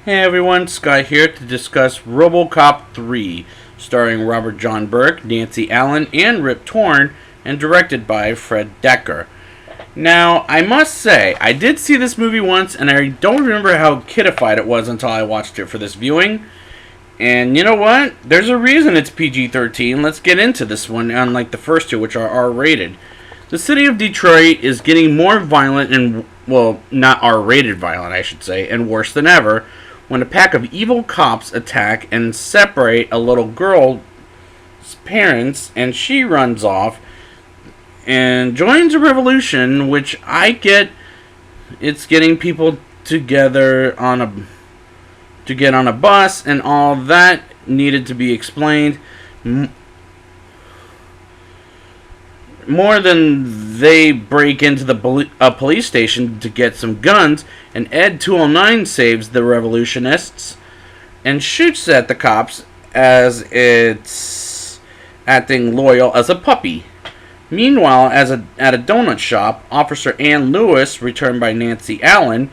Hey everyone, Sky here to discuss Robocop 3, starring Robert John Burke, Nancy Allen, and Rip Torn, and directed by Fred Dekker. Now, I must say, I did see this movie once, and I don't remember how kidified it was until I watched it for this viewing. And you know what? There's a reason it's PG-13. Let's get into this one, unlike the first two, which are R-rated. The city of Detroit is getting more violent and, well, not R-rated violent, I should say, and worse than ever, when a pack of evil cops attack and separate a little girl's parents, and she runs off and joins a revolution, which I get. It's getting people together to get on a bus, and all that needed to be explained. More than they break into a police station to get some guns, and Ed 209 saves the revolutionists and shoots at the cops as it's acting loyal as a puppy. Meanwhile, at a donut shop, Officer Ann Lewis, returned by Nancy Allen,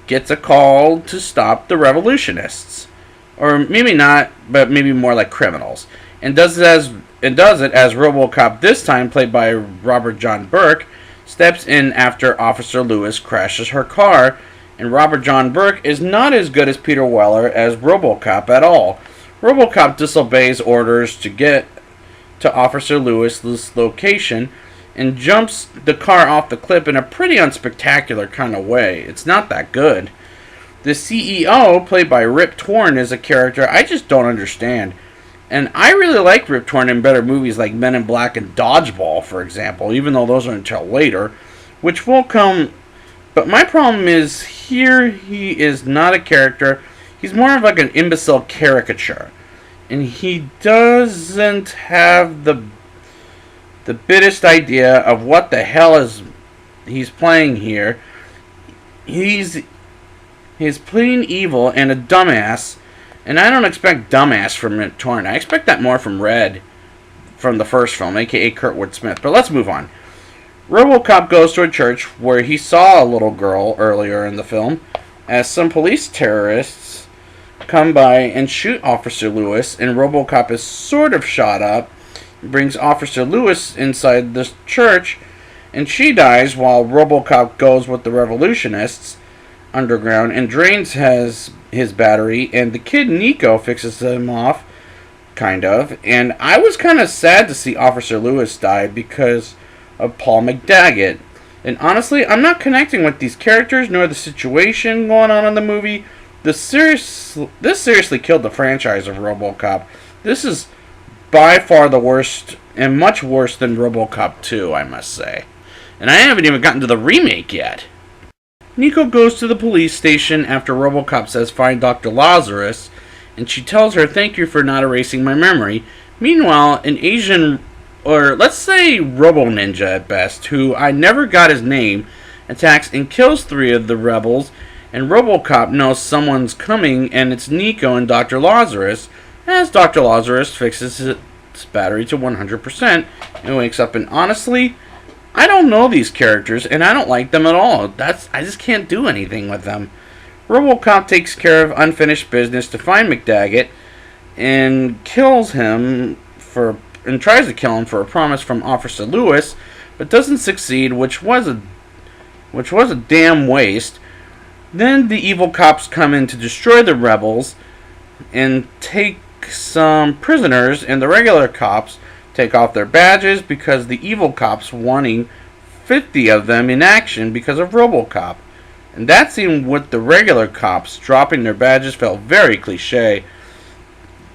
gets a call to stop the revolutionists. Or maybe not, but maybe more like criminals. And does it as Robocop, this time played by Robert John Burke, steps in after Officer Lewis crashes her car, and Robert John Burke is not as good as Peter Weller as Robocop at all. Robocop disobeys orders to get to Officer Lewis's location and jumps the car off the cliff in a pretty unspectacular kind of way. It's not that good. The CEO, played by Rip Torn, is a character I just don't understand. And I really like Rip Torn in better movies like Men in Black and Dodgeball, for example, even though those are until later, which will come. But my problem is, here he is not a character. He's more of like an imbecile caricature. And he doesn't have the biggest idea of what the hell he's playing here. He's plain evil and a dumbass. And I don't expect dumbass from Rip Torn. I expect that more from Red, from the first film, a.k.a. Kurtwood Smith. But let's move on. Robocop goes to a church where he saw a little girl earlier in the film, as some police terrorists come by and shoot Officer Lewis, and Robocop is sort of shot up, brings Officer Lewis inside the church, and she dies while Robocop goes with the revolutionists underground and drains his battery, and the kid Nico fixes him off, kind of. And I was kind of sad to see Officer Lewis die because of Paul McDaggett. And honestly, I'm not connecting with these characters nor the situation going on in the movie. This seriously killed the franchise of Robocop. This is by far the worst, and much worse than Robocop 2, I must say. And I haven't even gotten to the remake yet. Nico goes to the police station after Robocop says, "Find Dr. Lazarus," and she tells her, "Thank you for not erasing my memory." Meanwhile, an Asian, or let's say Robo-Ninja at best, who I never got his name, attacks and kills 3 of the rebels, and Robocop knows someone's coming, and it's Nico and Dr. Lazarus, as Dr. Lazarus fixes his battery to 100% and wakes up. And honestly, I don't know these characters, and I don't like them at all. I just can't do anything with them. Robocop takes care of unfinished business to find McDaggett and tries to kill him for a promise from Officer Lewis, but doesn't succeed, which was a damn waste. Then the evil cops come in to destroy the rebels and take some prisoners, and the regular cops take off their badges because the evil cops wanting 50 of them in action because of Robocop. And that scene with the regular cops dropping their badges felt very cliche.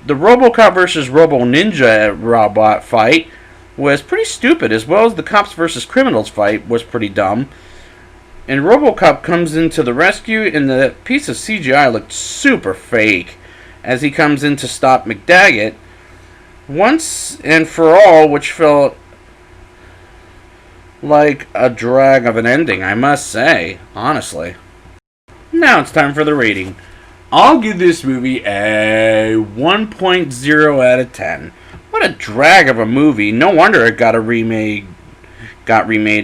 The Robocop versus Robo-Ninja robot fight was pretty stupid, as well as the cops versus criminals fight was pretty dumb. And Robocop comes into the rescue, and the piece of CGI looked super fake as he comes in to stop McDaggett once and for all, which felt like a drag of an ending, I must say, honestly. Now it's time for the rating. I'll give this movie a 1.0 out of 10. What a drag of a movie. No wonder it got remade,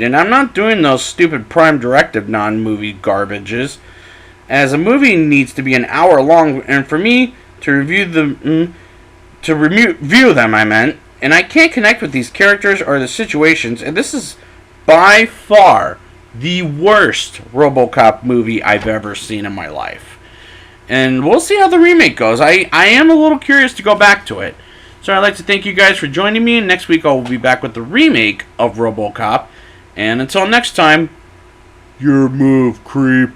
and I'm not doing those stupid Prime Directive non-movie garbages. as a movie needs to be an hour long, and for me to review them, and I can't connect with these characters or the situations, and this is by far the worst Robocop movie I've ever seen in my life. And we'll see how the remake goes. I am a little curious to go back to it. So I'd like to thank you guys for joining me, and next week I will be back with the remake of Robocop. And until next time, your move, creep.